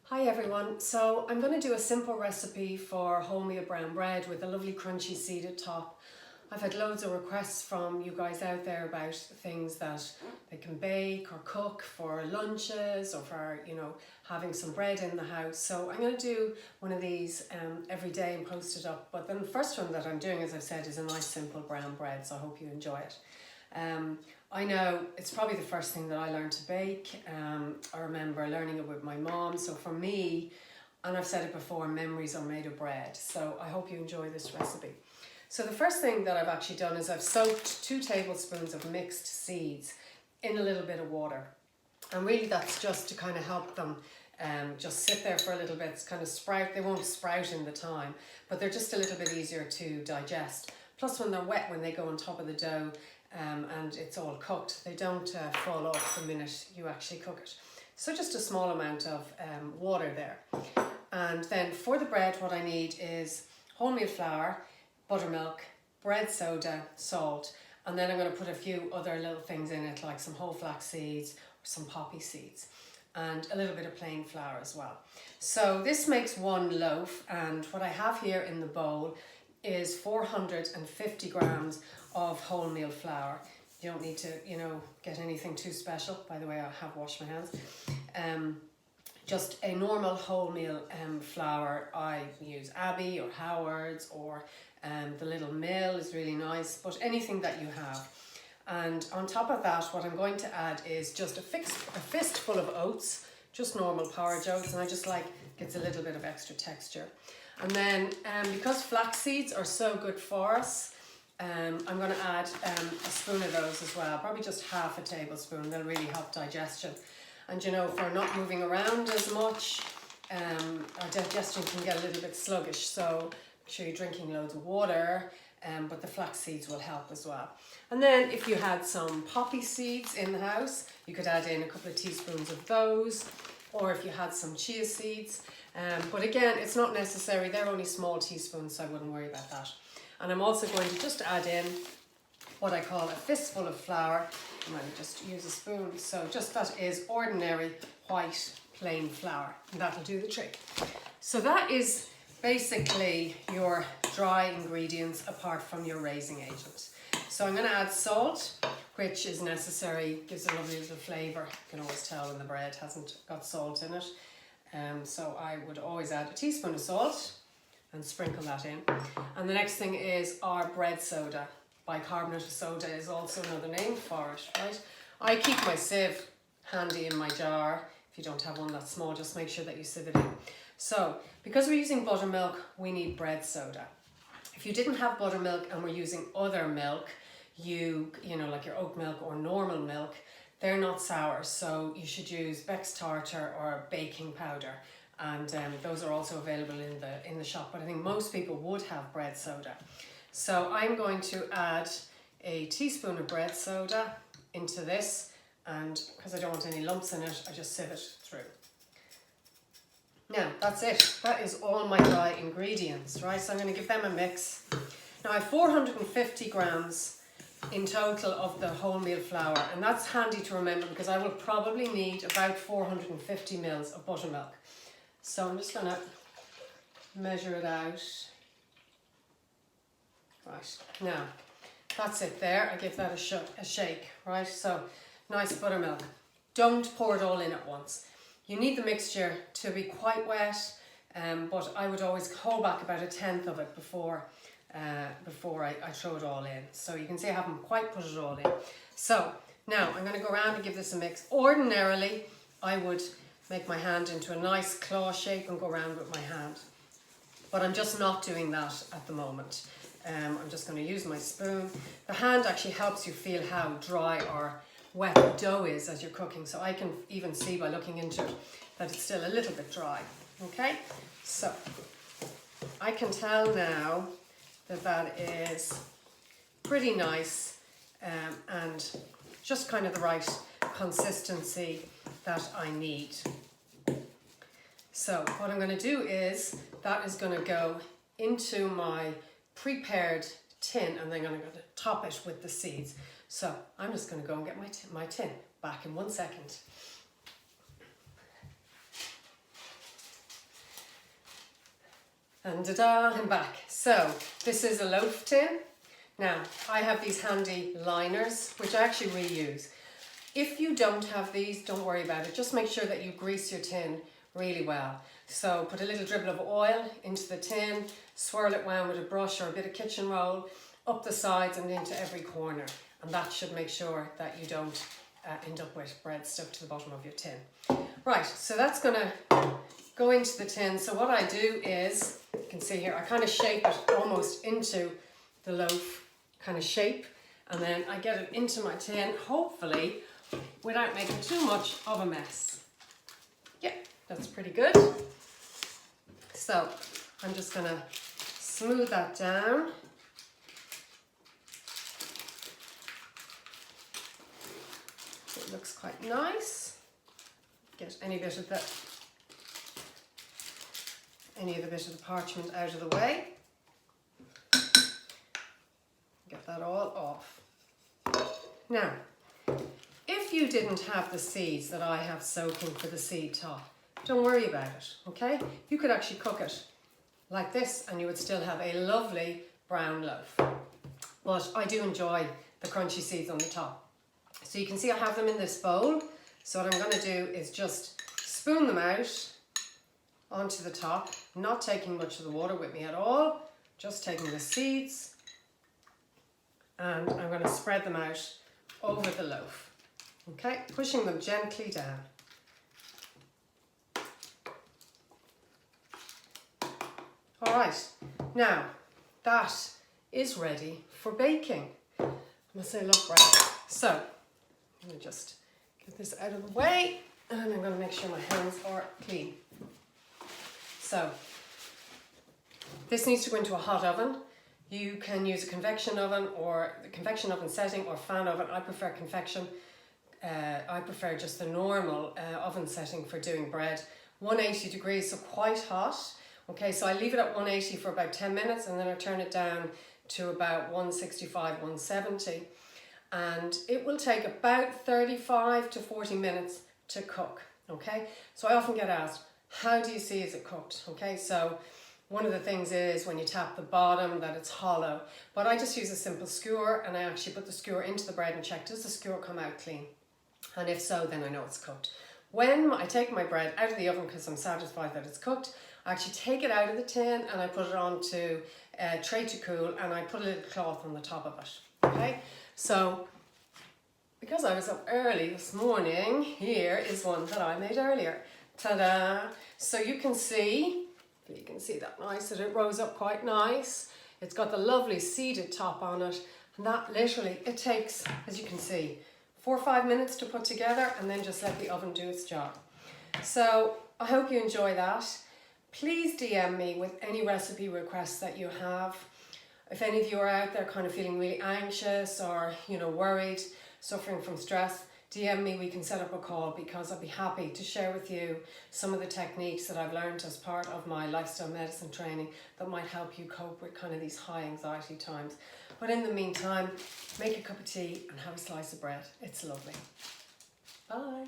Hi everyone, so I'm going to do a simple recipe for wholemeal brown bread with a lovely crunchy seeded top. I've had loads of requests from you guys out there about things that they can bake or cook for lunches or for, having some bread in the house. So I'm going to do one of these every day and post it up. But then the first one that I'm doing, as I've said, is a nice simple brown bread, so I hope you enjoy it. I know it's probably the first thing that I learned to bake. I remember learning it with my mom. So for me, and I've said it before, memories are made of bread. So I hope you enjoy this recipe. So the first thing that I've actually done is I've soaked 2 tablespoons of mixed seeds in a little bit of water. And really that's just to kind of help them just sit there for a little bit, kind of sprout. They won't sprout in the time, but they're just a little bit easier to digest. Plus when they're wet, when they go on top of the dough, and it's all cooked, they don't fall off the minute you actually cook it. So just a small amount of water there. And then for the bread, what I need is wholemeal flour, buttermilk, bread soda, salt, and then I'm going to put a few other little things in it, like some whole flax seeds or some poppy seeds, and a little bit of plain flour as well. So this makes 1 loaf, and what I have here in the bowl is 450 grams of wholemeal flour. You don't need to, get anything too special. By the way, I have washed my hands. Just a normal wholemeal flour. I use Abbey or Howard's, or the Little Mill is really nice, but anything that you have. And on top of that, what I'm going to add is just a fistful of oats, just normal porridge oats, and I just like gets a little bit of extra texture. And then because flax seeds are so good for us, I'm going to add a spoon of those as well, probably just half a tablespoon. They'll really help digestion. And if we're not moving around as much, our digestion can get a little bit sluggish. So make sure you're drinking loads of water, but the flax seeds will help as well. And then if you had some poppy seeds in the house, you could add in a couple of teaspoons of those, or if you had some chia seeds. But again, it's not necessary. They're only small teaspoons, so I wouldn't worry about that. And I'm also going to just add in what I call a fistful of flour. I might just use a spoon. So just that is ordinary white plain flour, and that'll do the trick. So that is basically your dry ingredients apart from your raising agent. So I'm going to add salt, which is necessary, gives a lovely little flavour. You can always tell when the bread hasn't got salt in it. So I would always add a teaspoon of salt and sprinkle that in. And the next thing is our bread soda. Bicarbonate of soda is also another name for it, right? I keep my sieve handy in my jar. If you don't have one that's small, just make sure that you sieve it in. So because we're using buttermilk, we need bread soda. If you didn't have buttermilk and we're using other milk, like your oat milk or normal milk, they're not sour, so you should use Beck's tartar or baking powder, and those are also available in the shop. But I think most people would have bread soda. So I'm going to add a teaspoon of bread soda into this, and because I don't want any lumps in it, I just sieve it through. Now that's it. That is all my dry ingredients, right? So I'm going to give them a mix. Now I have 450 grams in total of the wholemeal flour, and that's handy to remember because I will probably need about 450 mils of buttermilk. So I'm just going to measure it out. Right, now that's it there. I give that a shake, right? So nice buttermilk. Don't pour it all in at once. You need the mixture to be quite wet, but I would always hold back about 1/10 of it before I throw it all in. So you can see I haven't quite put it all in. So now I'm going to go around and give this a mix. Ordinarily, I would make my hand into a nice claw shape and go around with my hand. But I'm just not doing that at the moment. I'm just going to use my spoon. The hand actually helps you feel how dry or wet the dough is as you're cooking. So I can even see by looking into it that it's still a little bit dry. Okay, so I can tell now that is pretty nice and just kind of the right consistency that I need. So what I'm going to do is that is going to go into my prepared tin, and then I'm going to top it with the seeds. So I'm just going to go and get my tin. Back in 1 second. and da-da, and back. So this is a loaf tin. Now, I have these handy liners, which I actually reuse. If you don't have these, don't worry about it. Just make sure that you grease your tin really well. So put a little dribble of oil into the tin, swirl it round with a brush or a bit of kitchen roll, up the sides and into every corner. And that should make sure that you don't end up with bread stuck to the bottom of your tin. Right, so that's gonna go into the tin. So what I do is, you can see here, I kind of shape it almost into the loaf kind of shape, and then I get it into my tin, hopefully without making too much of a mess. Yeah, that's pretty good. So I'm just gonna smooth that down. It looks quite nice. Get any of the bit of the parchment out of the way. Get that all off. Now, if you didn't have the seeds that I have soaking for the seed top, don't worry about it, okay? You could actually cook it like this and you would still have a lovely brown loaf. But I do enjoy the crunchy seeds on the top. So you can see I have them in this bowl. So what I'm going to do is just spoon them out onto the top, not taking much of the water with me at all, just taking the seeds, and I'm going to spread them out over the loaf. Okay, pushing them gently down. All right, now that is ready for baking. I must say, look right. So I'm going to just get this out of the way, and I'm going to make sure my hands are clean. So this needs to go into a hot oven. You can use a convection oven or the convection oven setting or fan oven. I prefer convection. I prefer just the normal oven setting for doing bread. 180 degrees, so quite hot. Okay, so I leave it at 180 for about 10 minutes and then I turn it down to about 165, 170. And it will take about 35 to 40 minutes to cook. Okay, so I often get asked, how do you see is it cooked? Okay, so one of the things is when you tap the bottom that it's hollow, but I just use a simple skewer and I actually put the skewer into the bread and check, does the skewer come out clean? And if so, then I know it's cooked. When I take my bread out of the oven because I'm satisfied that it's cooked, I actually take it out of the tin and I put it onto a tray to cool and I put a little cloth on the top of it. Okay, so because I was up early this morning, here is one that I made earlier. Ta-da! So you can see that nice, that it rose up quite nice. It's got the lovely seeded top on it. And that literally, it takes, as you can see, 4 or 5 minutes to put together and then just let the oven do its job. So I hope you enjoy that. Please DM me with any recipe requests that you have. If any of you are out there kind of feeling really anxious or, you know, worried, suffering from stress, DM me, we can set up a call because I'll be happy to share with you some of the techniques that I've learned as part of my lifestyle medicine training that might help you cope with kind of these high anxiety times. But in the meantime, make a cup of tea and have a slice of bread. It's lovely. Bye.